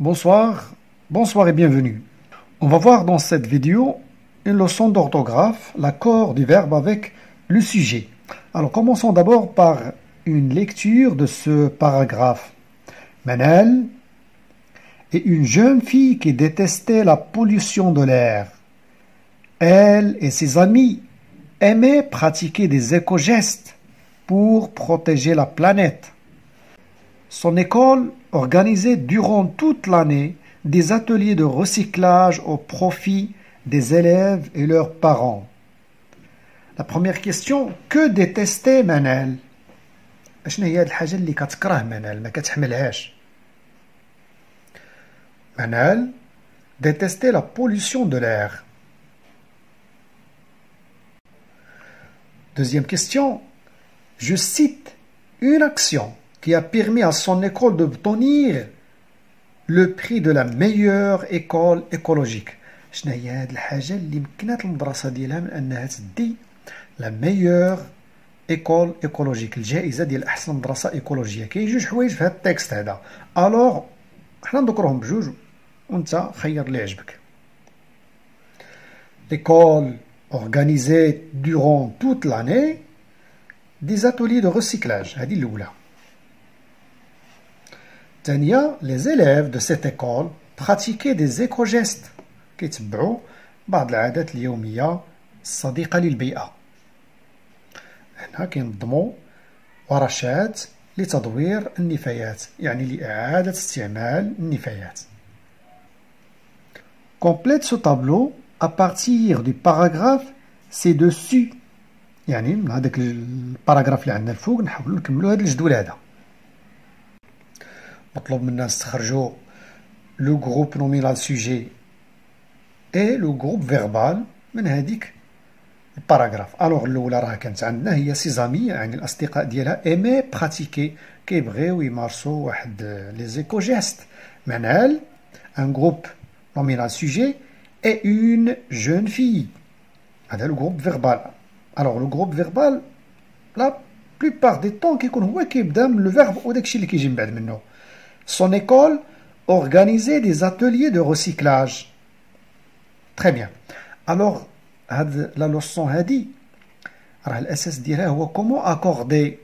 Bonsoir, bonsoir et bienvenue. On va voir dans cette vidéo une leçon d'orthographe, l'accord du verbe avec le sujet. Alors commençons d'abord par une lecture de ce paragraphe. Manal est une jeune fille qui détestait la pollution de l'air. Elle et ses amis aimaient pratiquer des éco-gestes pour protéger la planète. Son école organisait durant toute l'année des ateliers de recyclage au profit des élèves et leurs parents. La première question, que détestait Manal? شنو هي الحاجة اللي كتكره منال ما كتحملهاش؟ Manal détestait la pollution de l'air. Deuxième question, je cite une action qui a permis à son école d'obtenir le prix de la meilleure école écologique. شنو هي هاد الحاجة اللي مكنات المدرسة ديالها من أنها تدي la meilleure école écologique الجائزة ديال أحسن مدرسة إيكولوجية. كاين جوج حوايج في هاد التكست هذا. ألوغ حنا نذكرهم بجوج وأنت خير اللي يعجبك. L'école organisait durant toute l'année des ateliers de recyclage. هذه الأولى. ثانية, les élèves de cette école pratiquaient des éco-gestes كيتبعوا بعض العادات اليومية الصديقة للبيئة. هنا كينظموا ورشات لتدوير النفايات يعني لإعادة استعمال النفايات. Complète ce tableau à partir du paragraphe ci-dessus. يعني من هذاك الباراغراف اللي عندنا الفوق نحاولوا نكملوا هذا الجدول هذا. مطلوب منا نستخرجوا لو جروب نومينال سوجي اي لو جروب فيربال من هذيك الباراغراف. الوغ الاولى راه كانت عندنا هي سيزامي يعني الاصدقاء ديالها ايمي براتيكي كيبغيو يمارسوا واحد لي زيكو جيست. منال ان جروب نومينال سوجي اي اون جون في هذا لو جروب فيربال. الوغ لو جروب فيربال لا بلوبار دي طون كيكون هو كيبدا من لو فيرب وداكشي اللي كيجي من بعد منه. Son école organisait des ateliers de recyclage. Très bien. Alors, la leçon هذه راه الأساس ديالها هو comment accorder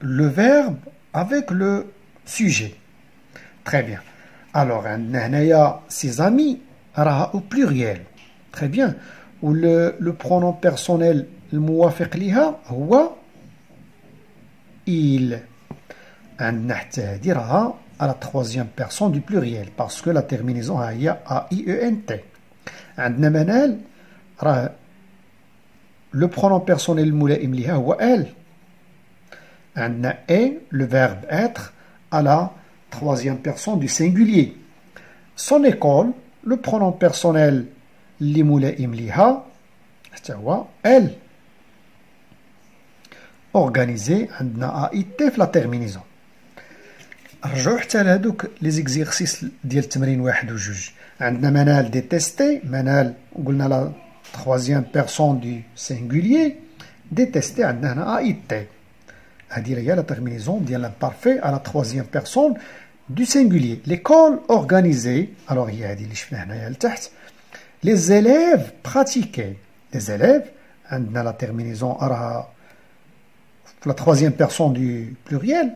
le verbe avec le sujet. Très bien. Alors, عندنا هنايا ses amis راها au pluriel. Très bien. و le pronom personnel الموافق ليها هو il. عندنا حتى هذه راها à la troisième personne du pluriel parce que la terminaison هي AIENT. عندنا منال راه le pronom personnel الملائم ليها هو elle. عندنا est le verbe être à la troisième personne du singulier. Son école le pronom personnel اللي ملائم ليها حتى هو elle. Organisé عندنا AIT في la terminaison. رجعوا حتى لهادوك لي زيكزيرسيس ديال التمرين 1 و 2. عندنا منال ديتيستي منال قلنا لا troisième personne du singulier. ديتيستي عندنا هنا اي تي. هذه هي لا تيرمينيزون ديال لامبارفي على troisième personne du singulier. L'école organisée alors هي هذه اللي شفنا هنايا لتحت. Les élèves pratiquaient. Les élèves عندنا لا تيرمينيزون راها في لا troisième personne du pluriel.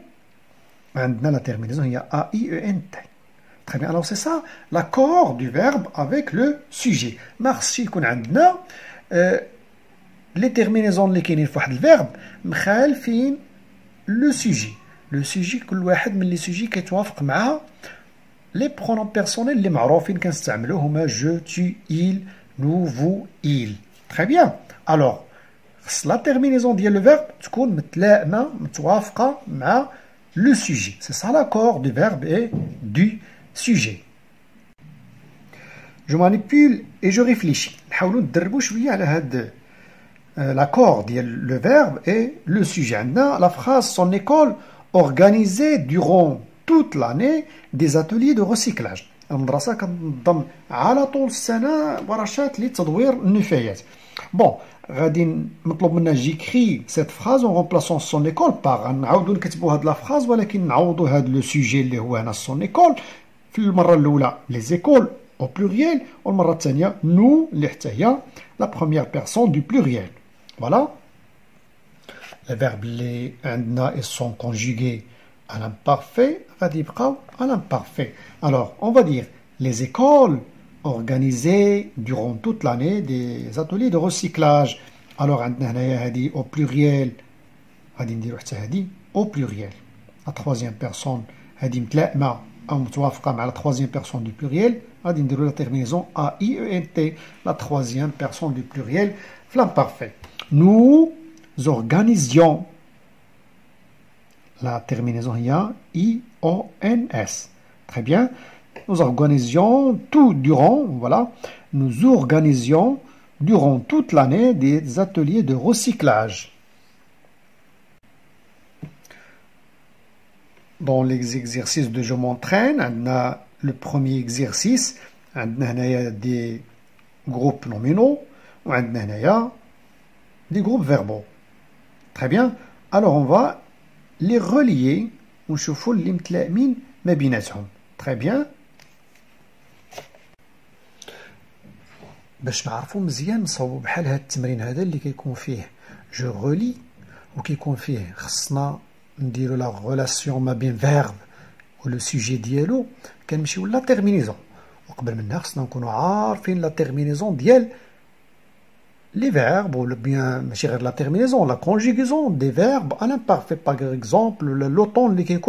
عندنا la terminaison هي AIENT. Très bien. Alors c'est ça l'accord du verbe avec le sujet. ما خصش يكون عندنا les terminaisons اللي كاينين في واحد الفيرب مخالفين لو سوجي. لو سوجي كل واحد من لي سوجي كيتوافق مع لي برونوم بيرسونيل اللي معروفين كنستعملوه هما جو tu il nous vous il. Très bien. Alors خص la terminaison ديال le verbe تكون متلائمه متوافقه مع le sujet. C'est ça l'accord du verbe et du sujet. Je manipule et je réfléchis. نحاولوا ندربوا شويه على هاد l'accord ديال le verbe et le sujet. عندنا la phrase son école organisait durant toute l'année des ateliers de recyclage. المدرسة كتنظم على طول السنة ورشات لتدوير النفايات. Bon, غادي مطلوب منا جيكري سيت فراز اون رومبلاسون سون ايكول باغ نعاودو نكتبو هاد لا فراز ولكن نعوضو هاد لو سوجي اللي هو هنا سون ايكول في المرة الأولى les écoles au pluriel والمرة الثانية nous اللي حتى هي la première personne du pluriel. Voilà. Les verbes اللي عندنا ils sont conjugués à l'imparfait غادي يبقاو à l'imparfait. Alors, on va dire les écoles organisées durant toute l'année des ateliers de recyclage. Alors, عندنا هنايا هذه au pluriel غادي نديرو حتى هذه au pluriel. La troisième personne هذه متلائمة أو متوافقة مع la troisième personne du pluriel غادي نديرو la terminaison AIENT, la troisième personne du pluriel في l'imparfait. Nous organisions, la terminaison هي IONS. Très bien. Nous organisions tout durant, voilà, nous organisions durant toute l'année des ateliers de recyclage. Dans les exercices de je m'entraîne, on a le premier exercice, on a des groupes nominaux, on a des groupes verbaux. Très bien. Alors on va les relier ونشوفوا اللي متلائمين ما بيناتهم. Très bien. باش نعرفوا مزيان نصاوبوا بحال هذا التمرين هذا اللي كيكون فيه جو غولي وكيكون فيه خصنا نديروا لا غولاسيون ما بين فيرب و لو سوجي ديالو كنمشيو لا تيرمينيزون وقبل منها خصنا نكونوا عارفين لا تيرمينيزون ديال les verbes, ou bien la terminaison, la conjugaison des verbes à l'imparfait. Par exemple, l'automne qui est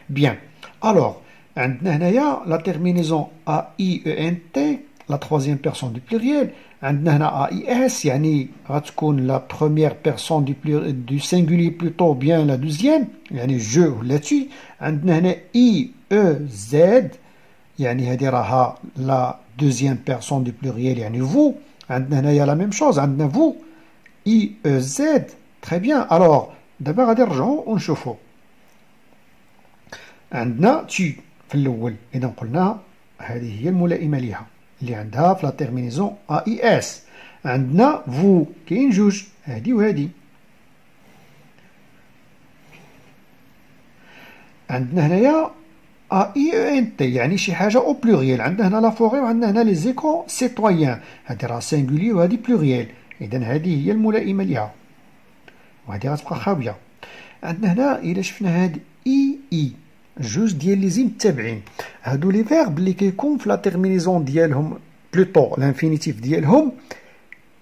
bien. Alors, la terminaison AIENT, la troisième personne du pluriel. AIS, yani, la première personne du singulier plutôt, bien la deuxième, yani je ou là-dessus. IEZ, yani la deuxième personne du pluriel, yani vous. Il y a la même chose, vous. IEZ. Très bien. Alors, d'abord, on chauffe. عندنا tu في الأول. إذا قلنا هذه هي الملائمة لها اللي عندها في لا تيرمينيزون AIS. عندنا vous كاين جوج هذه وهذه. عندنا هنايا AIENT يعني شي حاجة أو بلوريال. عندنا هنا لا فوغي وعندنا هنا لي زيكو سيتويان. هذه راه سينغولي وهذه بلوريال. إذا هذه هي الملائمة لها وهذه غتبقى خاوية. عندنا هنا إلا شفنا هاد إي جوج ديال لي زين متابعين. هادو لي فيرب اللي كيكون في لا تيرمينيزون ديالهم بلوتو لانفينيتيف ديالهم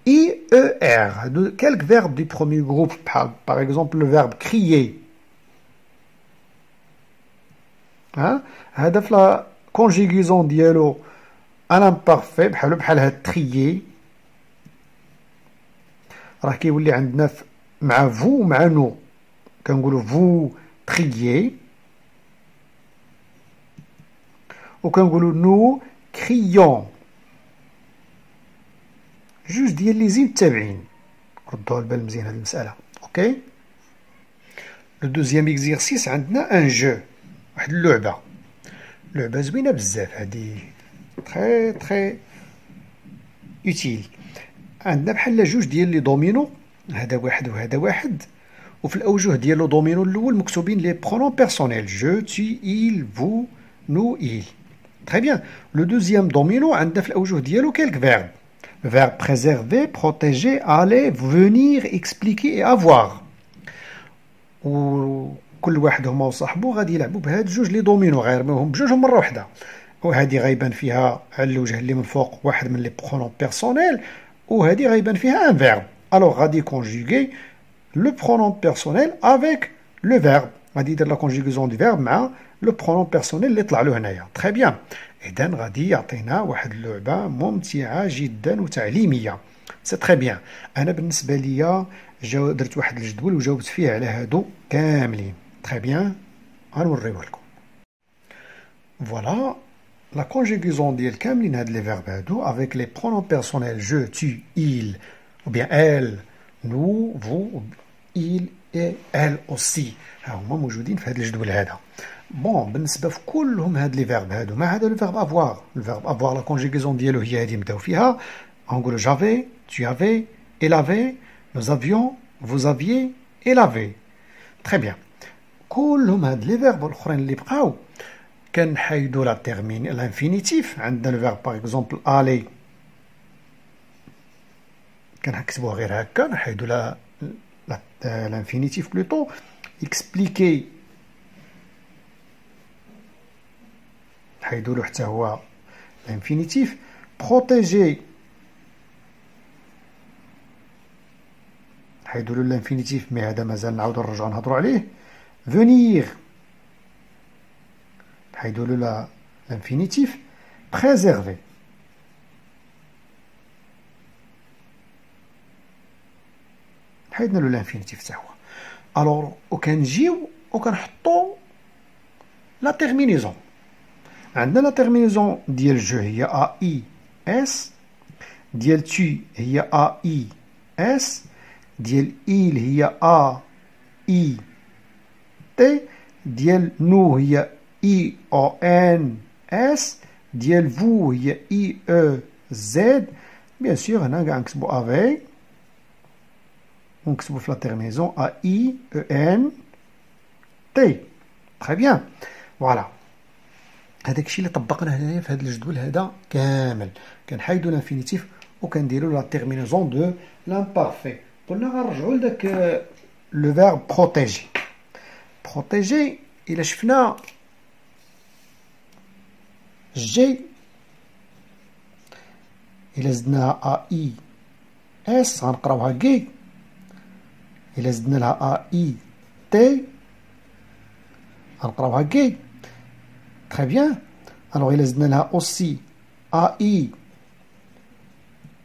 IER. هادو كالك فيرب دي بروميير جروب بحال باغ اكزومبل لو فيرب كريي. هذا في لا كونجيغيزون ديالو ان امبارفي بحال هاد تريي راه كيولي عندنا مع فو ومع نو كنقولوا فو تريي وكنقولوا نو كريون. جوج ديال لي زين متابعين. ردوا البال مزيان هاد المسألة. اوكي. لو دوزيام اكزيرسيس عندنا ان جو واحد اللعبة زوينة بزاف هادي تري تري اوتيل. عندنا بحال جوج ديال لي دومينو هذا واحد وهذا واحد وفي الأوجه ديال لو دومينو الأول مكتوبين لي برونون بيرسونيل جو تي إيل فو نو إيل. تري بيان. لو دوزيام دومينو عندنا في الأوجه ديالو كالك فيرب. فيرب بريزيرفي بروتيجي ألي فونير إكسبليكي إي أفواغ. كل واحد هما وصاحبو غادي يلعبوا بهاد جوج لي دومينو غيرميوهم بجوجهم مره واحده وهادي غيبان فيها على الوجه اللي من فوق واحد من لي برونون بيرسونيل وهادي غيبان فيها ان فيرب. الوغ غادي كونجوغي لو برونون بيرسونيل افيك لو فيرب. غادي يدير لا كونجوغيزون دو فيرب مع لو برونون بيرسونيل اللي طلع له هنايا. تري بيان. اذا غادي يعطينا واحد اللعبه ممتعه جدا وتعليميه. سي تري بيان. انا بالنسبه ليا درت واحد الجدول وجاوبت فيه على هادو كاملين. Très bien. غنوريوه لكم. Voilà la conjugaison ديال كاملين هاد لي فيرب هادو avec les pronoms personnels je, tu, il ou bien elle, nous, vous, il et elle aussi. ها هما موجودين في هاد الجدول هذا. بون بالنسبة في كلهم هاد لي فيرب هادو ما عدا لو فيرب افوار. الفيرب افوار لا كونجوغيزون ديالو هي هادي نبداو فيها. غنقولو j'avais, tu avais, elle avait, nous avions, vous aviez, elle avait. Très bien. كلهم هاد لي فيرب الاخرين اللي بقاو كنحيدو لا تيرمين الانفينيتيف. عندنا لو فيرب باغ اكزومبل الي كنكتبوه غير هكا، نحيدو l'Infinitif plutôt. Expliquer حيدو له حتى هو l'infinitif. Protéger حيدو له l'infinitif مي هذا مازال نعاودو نرجعو نهضرو عليه. Venir حيدو له l'infinitif. Préserver حيدنا له الانفينيتيف حتى هو. الوغ وكنجيو وكنحطو لا تيرمينيزون. عندنا لا تيرمينيزون ديال جو هي ا اي اس، ديال تي هي ا اي اس، ديال ايل هي ا اي تي، ديال نو هي اي او ان اس، ديال فو هي اي او زد. بيان سور هنا كاع نكتبو افي ونكتبو في لا تيرمينيزون ا اي او ان تي. تري بيان. فوالا هذاك الشيء اللي طبقنا هنايا في هذا الجدول هذا كامل. كنحيدو الانفينيتيف وكنديرو لا تيرمينيزون دو لامبارفي. قلنا غنرجعو لداك لو فيرب بروتيجي. بروتيجي الا شفنا جي الا زدناها ا اي اس غنقراوها كي، إلا زدنا لها ا اي تي غنقراوها كي. تري بيان. الوغ إلا زدنا لها اوسي ا اي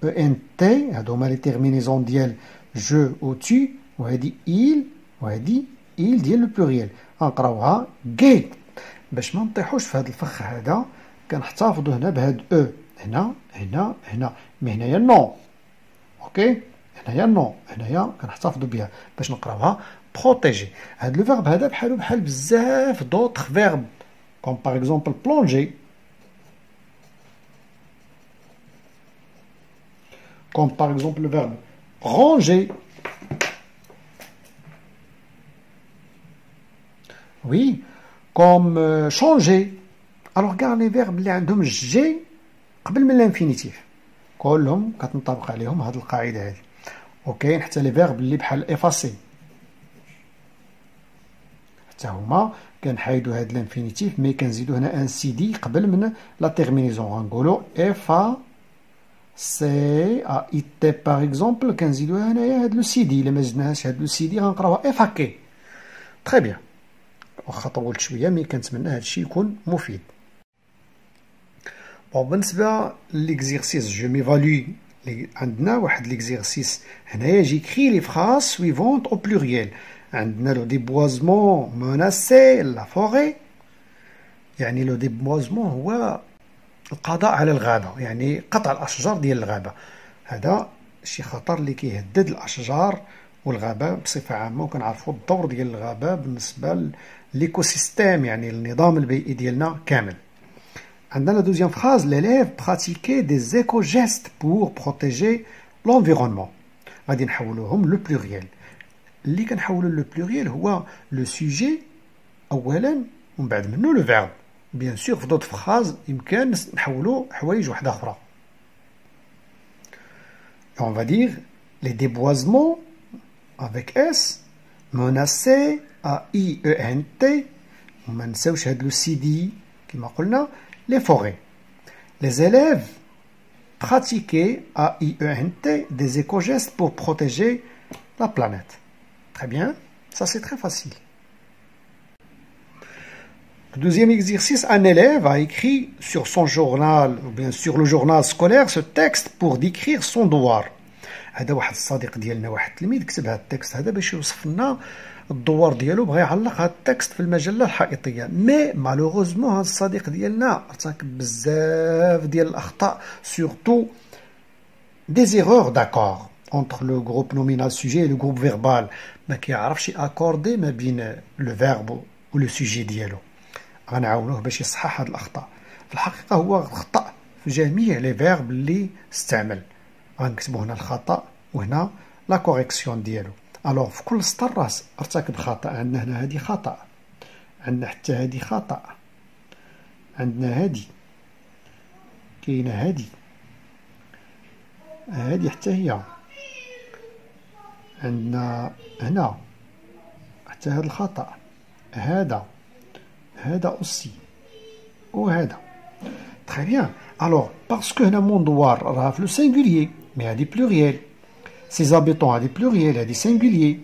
او ان تي، هادو هما لي تيرمينيزون ديال جو و تي، وهادي إيل وهادي إيل ديال لو بلوريال غنقراوها كي. باش ما نطيحوش في هاد الفخ هذا كنحتفظو هنا بهاد او، هنا هنا هنا، مي هنايا نو. اوكي هنايا نو، هنايا كنحتفظوا بها باش نقراوها بروتيجي. هاد لو فيرب هذا بحالو بحال بزاف دوطخ فيرب كوم باغ اكزومبل بلونجي، كوم باغ اكزومبل لو فيرب رونجي. وي كوم شونجي. الوغ كاع لي فيرب اللي عندهم جي قبل من الانفينيتيف كلهم كتنطبق عليهم هاد القاعده هذه. وكاين حتى لي فيرب اللي بحال افاسي حتى هما كنحايدو هاد الانفينيتيف مي كنزيدو هنا ان سي دي قبل من لا تيرمينيزون غنقولو افا سي ا اي تي باغ اكزومبل، كنزيدو هنايا هاد لو سي دي. الا ما زدناهاش هاد لو سي دي غنقراوها افاكي. تري بيان. واخا طولت شويه مي كنتمنى هادشي يكون مفيد. بون بالنسبه ليكزيرسيس جو ميفالوي عندنا واحد ليكزيرسيس هنايا جيكري لي فراز سويفونت او بلوريال. عندنا لو ديبوازمون مناسي لا فوري، يعني لو ديبوازمون هو القضاء على الغابه، يعني قطع الاشجار ديال الغابه. هذا شي خطر اللي كيهدد الاشجار والغابه بصفه عامه، وكنعرفوا الدور ديال الغابه بالنسبه لليكو سيستيم، يعني النظام البيئي ديالنا كامل. عندنا لا دوزيام فراز l'élève pratiquait des éco-gestes pour protéger l'environnement. غادي نحولوهم لو بلوريال. اللي كنحولو لو بلوريال هو لو سوجي اولا ومن بعد منه لو فيرب. بيان سور في دوط فراز يمكن نحولو حوايج واحده اخرى. On va dire les déboisements avec S menacés A I E N T. وما نساوش هاد لو سي دي كما قلنا. Les forêts. Les élèves pratiquaient à IENT des éco-gestes pour protéger la planète. Très bien, ça c'est très facile. Le deuxième exercice, un élève a écrit sur son journal, ou bien sur le journal scolaire, ce texte pour décrire son devoir. هذا واحد الصديق ديالنا واحد التلميذ كتب هذا التكست هذا باش يوصف لنا الدوار ديالو، بغى يعلق هذا التكست في المجله الحائطيه. مي مالوغوزمون هذا الصديق ديالنا ارتكب بزاف ديال الاخطاء، سورتو دي زيرور داكور اونتر لو جروب نومينال سوجي لو جروب فيربال. ما كيعرفش ياكوردي ما بين لو فيرب و لو سوجي ديالو. غنعاونوه باش يصحح هاد الاخطاء. في الحقيقه هو خطا في جميع لي فيرب اللي استعمل. غنكتبو هنا الخطا وهنا لا كوريكسيون ديالو. الوغ في كل سطر ارتكب خطا. عندنا هنا هادي خطا، عندنا حتى هادي خطأ، عندنا هادي كاينة هادي حتى هي، عندنا هنا حتى هاد الخطأ، هذا أوسي وهذا. تري بيان. الوغ باسكو هنا موندوار راها في لو سينغوليي، مي هادي بلوريال، سي زابيتون هادي بلوريال، هادي سينغوليي،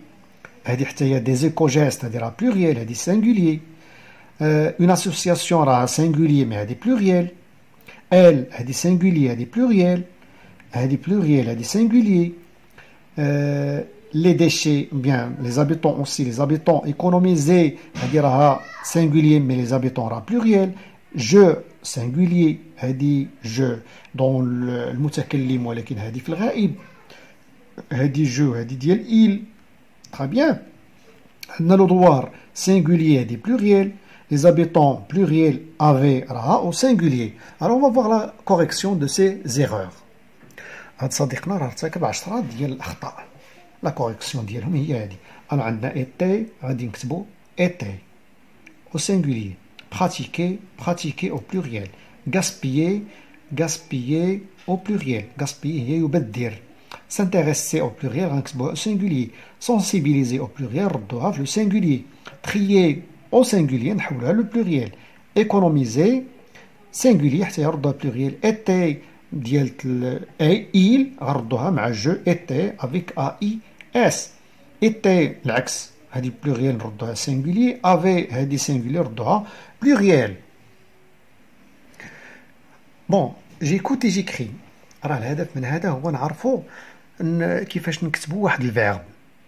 هادي حتى هي دي زيكو جيست هادي راه بلوريال، هادي سينغوليي. اون اسوسياسيون راه سينغوليي مي هادي بلوريال. ال هادي سينغوليي هادي بلوريال، هادي بلوريال هادي سينغوليي. les déchets, bien, les habitants aussi, les habitants économisés, c'est-à-dire singulier, mais les habitants rah pluriel. Je, singulier, هادي je, dans المتكلم ولكن هادي في الغائب. هادي je, هادي ديال il. Très bien. عندنا l'odouar, singulier, هادي pluriel. Les habitants pluriel avaient راه au singulier. Alors on va voir la correction de ces erreurs. هاد صديقنا راه ارتكب 10 ديال الأخطاء. لا كوريكسيون ديالهم هي هادي. أنا عندنا إيتي غادي نكتبو إيتي أو سينغوليي، براتيكي أو بلوريال، غاسبيي أو بلوريال، غاسبيي هي يبذر، سانتيريسي أو بلوريال غنكتبوها أو سينغوليي، سونسيبيليزي أو بلوريال ردوها في لو سينغوليي، تريي أو سينغوليي نحولها لو بلوريال، إيكونوميزي سينغوليي حتى يردوها بلوريال، إيتي ديال إيل غنردوها مع جو إيتي افيك أي اس. إيتي العكس هادي بلوريال نردوها سينغولي، افي هادي سينغولي نردوها بلوريال. بون جيكوت اي جيكري، راه الهدف من هذا هو نعرفو كيفاش نكتبو واحد الفيرب،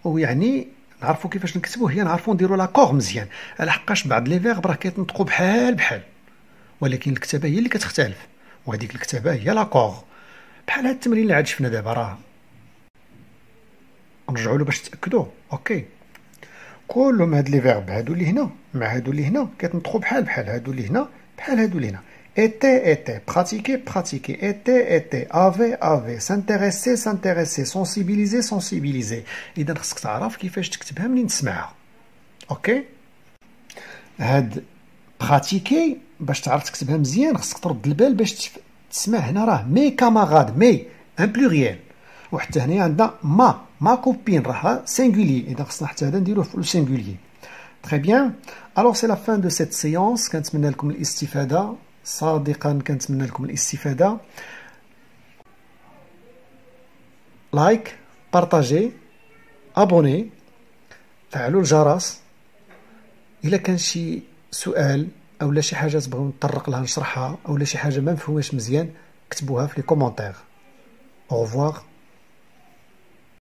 ويعني نعرفو كيفاش نكتبو هي نعرفو نديرو لاكور مزيان، لحقاش بعض لي فيرب راه كيتنطقو بحال ولكن الكتابه هي اللي كتختلف، وهذيك الكتابه هي لاكور. بحال هاد التمرين اللي عاد شفنا دابا راه نرجعوا له باش تاكدوا. اوكي كلهم هاد لي فيرب هادو اللي هنا مع هادو اللي هنا كيتنطقوا بحال هادو اللي هنا بحال هادو اللي هنا. était pratiquer, était avait s'intéresser, sensibiliser. اذا خصك تعرف كيفاش تكتبها منين تسمعها. اوكي هاد براتيكي باش تعرف تكتبها مزيان خصك ترد البال باش تسمع هنا راه مي كاماراد، مي ان بلوريال، وحتى هنا عندنا ما كوبين راها سينغولي، اذا خصنا حتى هذا نديروه في لو سينغولي. تري بيان. الوغ سي لا فان دو سيت سيونس، كنتمنى لكم الاستفاده صادقا، كنتمنى لكم الاستفاده. لايك، بارطاجي، ابوني، فعلوا الجرس. الا كان شي سؤال اولا شي حاجه تبغيو نطرق لها نشرحها اولا شي حاجه ما مفهوماش مزيان كتبوها في لي كومونتير. au revoir.